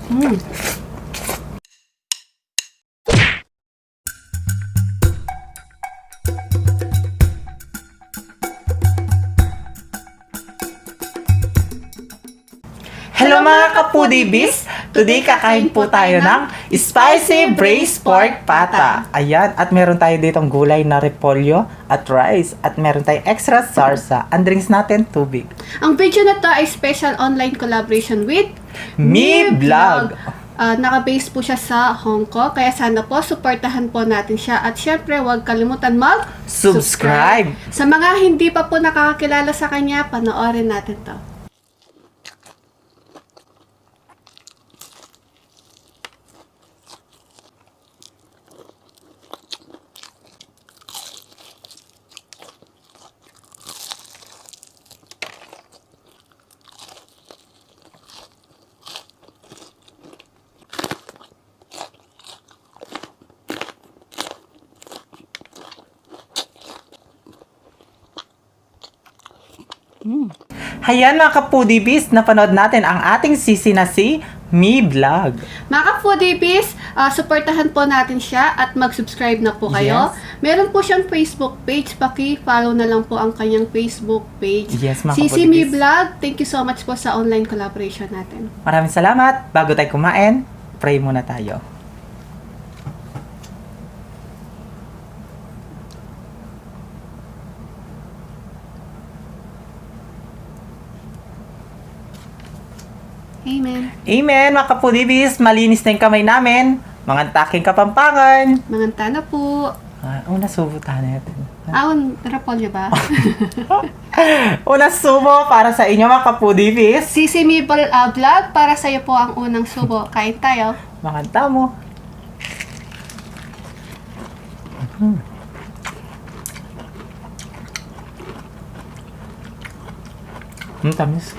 Hello mga ka-foodies! Today kakain po tayo ng spicy braised pork pata. Ayan, at meron tayo ditong gulay na repolyo at rice. At meron tayong extra sarsa. Ang drinks natin, tubig. Ang video na to ay special online collaboration with Me Vlog. Naka-base po siya sa Hong Kong. Kaya sana po, supportahan po natin siya. At syempre, huwag kalimutan Subscribe! Sa mga hindi pa po nakakakilala sa kanya, panoorin natin to. Hayan mga ka-foodies, napanood natin ang ating sisi na si Me Vlog. Mga ka-foodies, supportahan po natin siya at mag-subscribe na po kayo. Yes. Meron po siyang Facebook page. Paki-follow na lang po ang kanyang Facebook page. Yes, mga Sisi Me ka-foodies. Vlog, thank you so much po sa online collaboration natin. Maraming salamat. Bago tayo kumain, pray muna tayo. Amen. Amen mga ka-foodies, malinis na yung kamay namin. Mga taking kapampangan. Manganta na po. Una subo tayo natin. Repolyo ba? Una subo para sa inyo mga ka-foodies. Sisi Me Vlog, para sa iyo po ang unang subo. Kain tayo. Makanta mo. Tamis.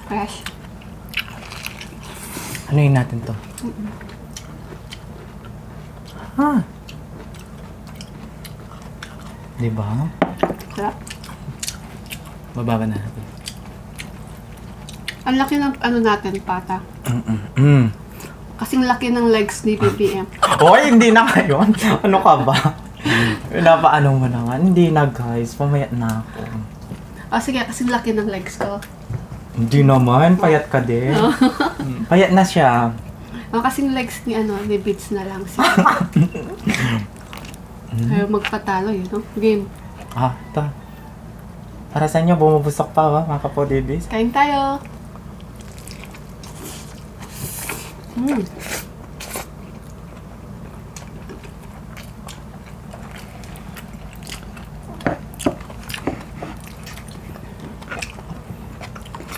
Fresh. Ano yun natin to? Diba? Sarap. Bababa na natin. Ang laki ng ano natin, pata. Kasing laki ng legs ni BBM. Hoy, hindi na ngayon. Ano ka ba? Pinapaano mo na nga. Hindi na guys. Pamayat na ako. Sige, kasing laki ng legs ko. Hindi naman. Payat ka din. Payat na siya. Kasing legs ni Beats na lang siya. Ayaw magpatalo, yun, no? Game. Ito. Para sa inyo, bumubusok pa ba, mga kapodibis? Kain tayo.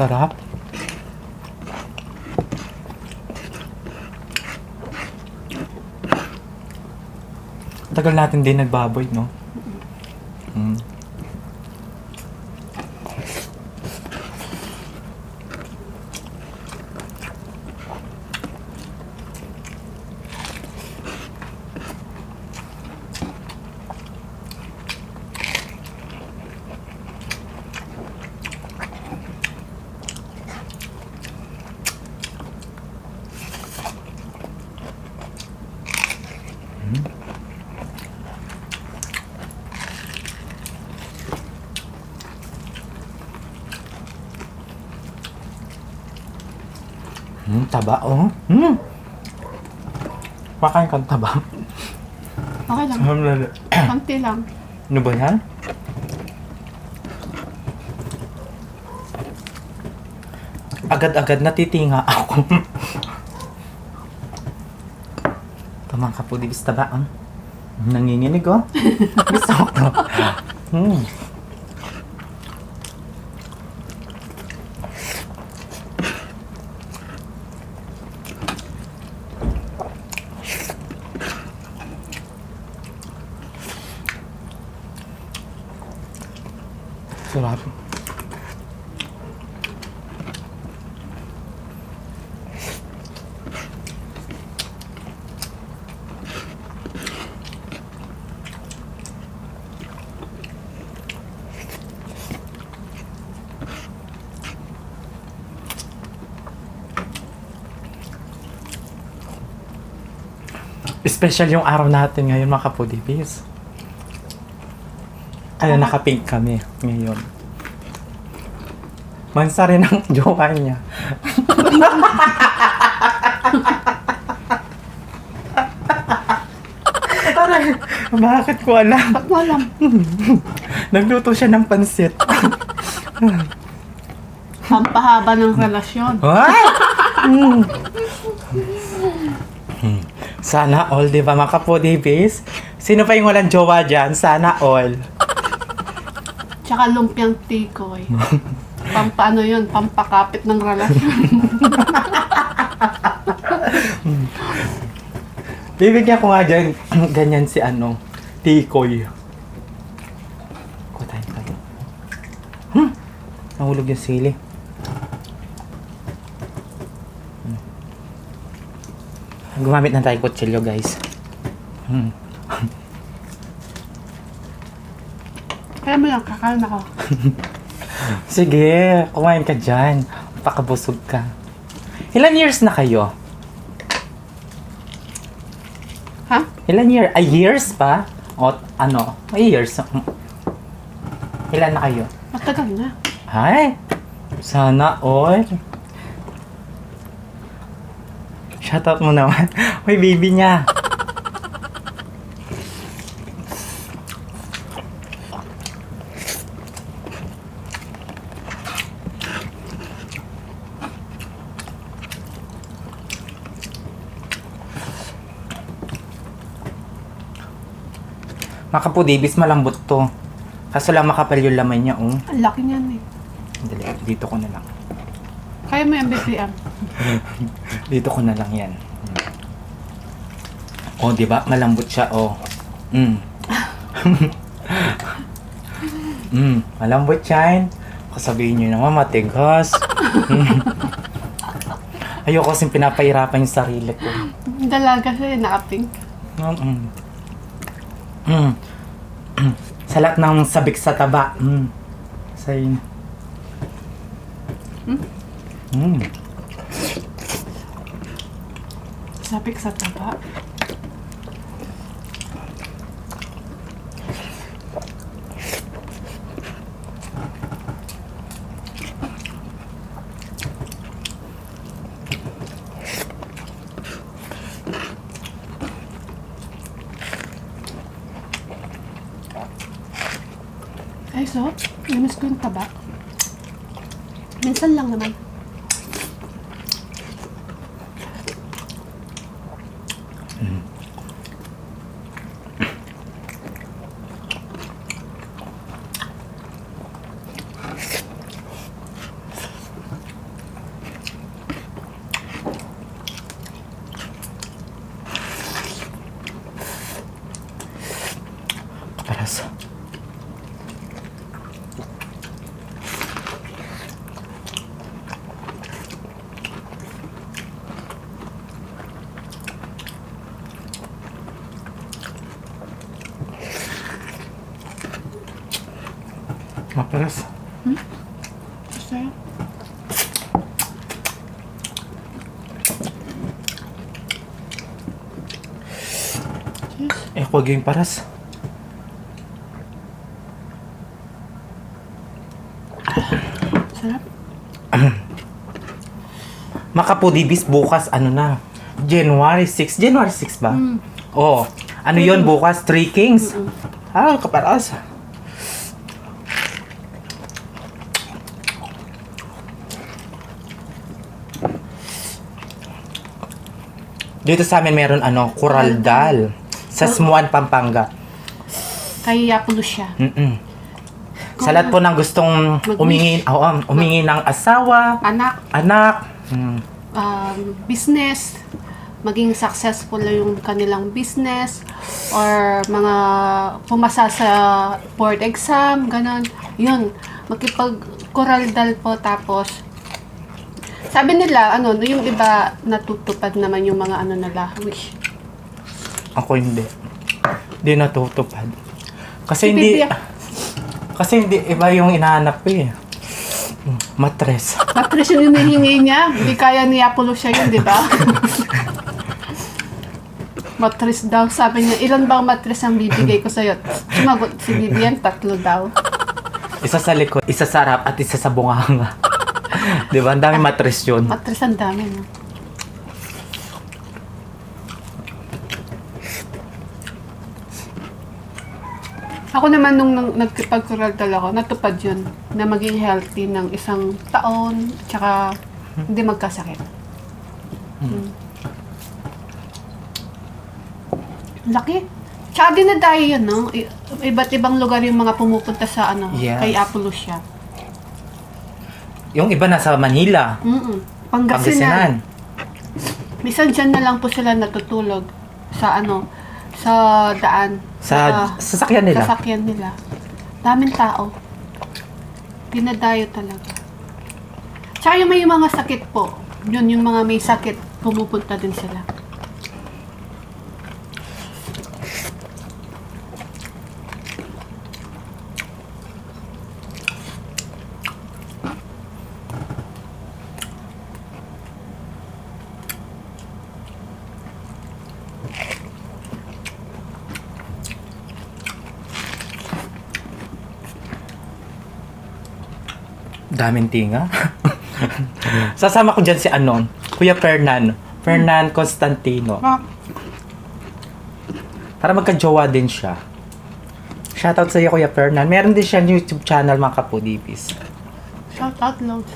Sarap. Tagal natin din nagbaboy, no? Taba, oh. Makain kang taba. Okay lang. Konti lang. Ano ba yan? Agad-agad natitinga ako. Tamang kapudibis taba, nanginginig, oh. Gusto ko to. Sarap. Special yung araw natin ngayon, mga kapudibis. Ayun, naka-pink kami ngayon. Mansa rin ang jowa niya. Aray, bakit ko alam? Ba't mo alam? Nagluto siya ng pansit. Pampahaba ng relasyon. Ay! Sana all, di ba mga kapodibis? Sino pa yung walang jowa dyan? Sana all. Tsaka lumpiang tikoy. Pampaano yun? Pampakapit ng relasyon. Bibigyan ko nga dyan, ganyan si tikoy. Kutahin tayo. Nahulog yung sili. Gumamit na tayo kutsilyo, guys. Kaya mo lang, kakain ako. Sige, kumain ka dyan. Pakabusog ka. Ilan years na kayo? Ha? Ilan years pa? O years? Ilan na kayo? Matagal na. Ay, sana all. Shoutout mo naman. May baby niya. Mga kapudibis, malambot to. Kaso lang makapal yung laman niya, oh. Ang laki niyan eh. Dali, dito ko na lang. Kaya mo yung BBM. Dito ko na lang yan. Oh, di ba? Malambot siya, oh. Malambot yan. Kasabihin nyo naman, matigas. Ayoko kasing pinapahirapan yung sarili ko. Dalaga siya, naka-pink. Sa lahat ng sabik sa taba. Sa'yo. Sabik sa taba. Ay, so, namiss ko yung taba. Minsan lang naman. Paras. Maparas. Gusto yun? Eh, huwag yung paras. Sarap. Makapudibis bukas, January 6. January 6 ba? Oh, yun bukas? Three Kings? Kaparas. Dito sa amin meron Coral Dal. Sa Smuan, Pampanga. Kay Yapulo siya. Sa lahat po ng gustong umingi ng asawa, anak, business, maging successful yung kanilang business, or mga pumasa sa board exam, ganon. Yun, makipag-Coral Dal po, tapos sabi nila, yung iba natutupad naman yung mga nila, wish. Ako hindi. Hindi natutupad. Kasi hindi iba yung inahanap ko eh. Matres. Matres yung hinihingi niya. Hindi kaya ni Apollo siya yun, di ba? Matris daw. Sabi niya, ilan bang matris ang bibigay ko sa'yo? Sumagot si Vivian, 3 daw. Isa sa likod, isa sa harap, at isa sa bunganga. Di ba? Ang dami matris yun. Matris ang dami, no? Ako naman nung nagkipag-coraldal ako, natupad yun na maging healthy ng 1 taon, tsaka hindi magkasakit. Laki. Tsaka dinadayo yun, no? Iba't ibang lugar yung mga pumupunta sa Yes. kay Apollosia. Yung iba nasa Manila, Pangasinan. Minsan dyan na lang po sila natutulog sa sa daan. Sa sasakyan nila. Sasakyan nila. Daming tao. Dinadayo talaga. Tsaka yung may mga sakit po. Yun, yung mga may sakit, pumupunta din sila. Daming tinga. Sasama ko dyan si Kuya Fernan Constantino. Para magka-jowa din siya. Shoutout sa iyo, Kuya Fernan. Meron din siya YouTube channel, mga kapudibis. Shout out, Lord.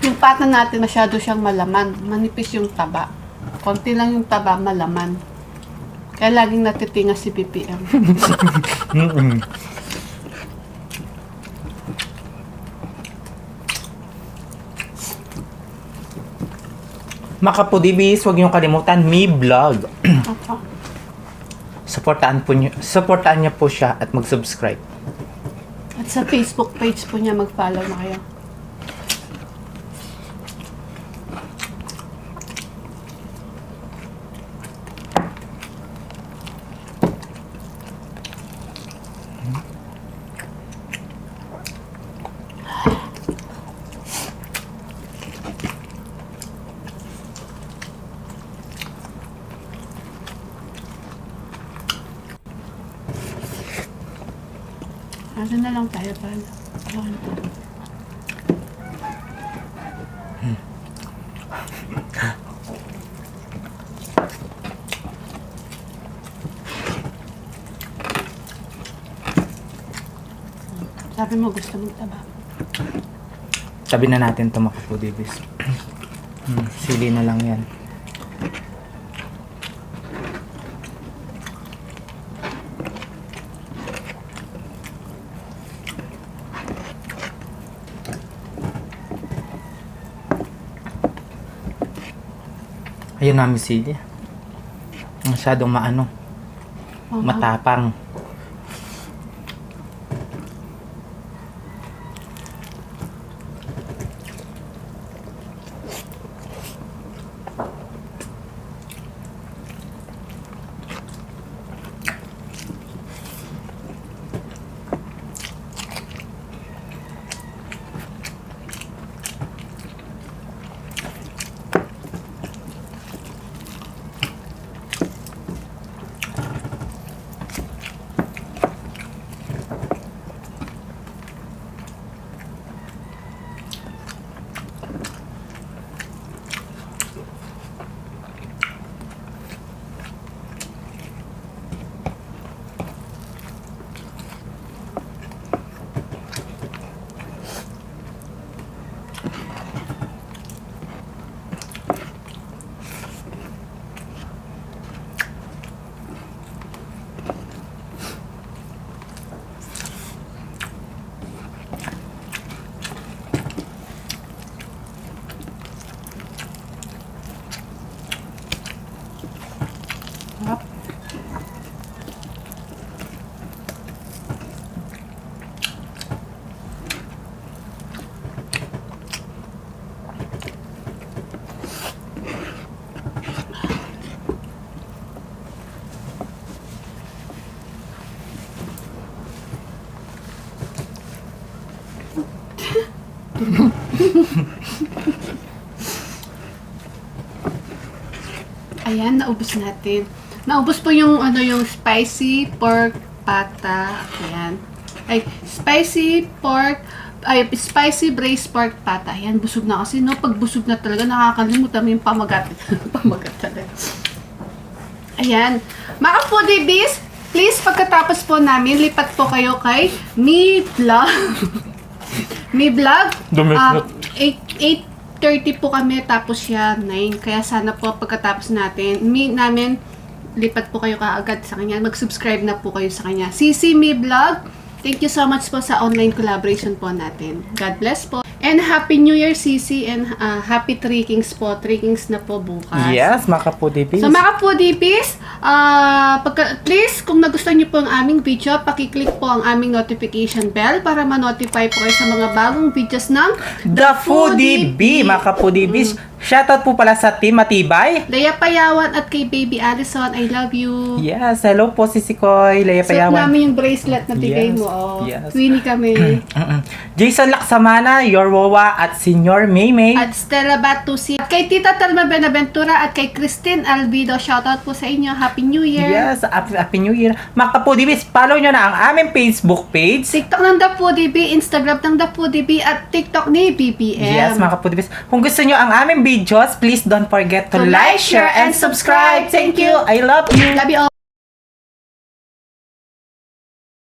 Yung pata natin masyado siyang malaman. Manipis yung taba. Konti lang yung taba, malaman. Kaya laging natitinga si PPM. Mga kapudibis, huwag niyong kalimutan, me vlog. Opo. Supportaan niyo po siya at mag-subscribe. At sa Facebook page po niya, mag-follow na kayo. Ano na lang tayo pa. Sabi mo gusto mong taba. Sabi na natin ito, mga kapudibis. Sili na lang yan. Ayun namin sili. Masyadong matapang. Ayan, naubos natin. Naubos po yung yung spicy pork pata. Ayan. Ay, spicy braised pork pata. Ayan, busog na kasi, no? Pag busog na talaga, nakakalimutan mo yung pamagat. Pamagat talaga. Ayan. Mga foodie bees, please, pagkatapos po namin, lipat po kayo kay Mi Vlog. Mi Vlog. 8:30 po kami, tapos siya 9. Kaya sana po pagkatapos namin, lipat po kayo kaagad sa kanya. Mag-subscribe na po kayo sa kanya. CC Mi Vlog, thank you so much po sa online collaboration po natin. God bless po. And Happy New Year, CC, and Happy Trickings po. Trickings na po bukas. Yes, mga kapudibis. So mga foodies, please, kung nagustuhan niyo po ang aming video, pakiclick po ang aming notification bell para ma-notify po kayo sa mga bagong videos ng The Foodie Bee, mga kapudibis. Shoutout po pala sa Team Matibay. Leia Payawan at kay Baby Allison, I love you. Yes, hello po si Sikoy, Leia Suot Payawan. namin yung bracelet na bigay mo. Oh. Yes. Winnie kami. Jason Laksamana, Your Wawa, at Senior Maymay. At Stella Batusi. At kay Tita Talma Benaventura at kay Christine Alvido. Shoutout po sa inyo. Happy New Year. Yes, Happy New Year. Mga kapudibis, follow nyo na ang aming Facebook page. TikTok ng The Foodie Bee, Instagram ng The Foodie Bee, at TikTok ni BBM. Yes, mga kapudibis. Kung gusto nyo ang aming videos, please don't forget to like, share, and subscribe. Thank you. I love you. Love you all.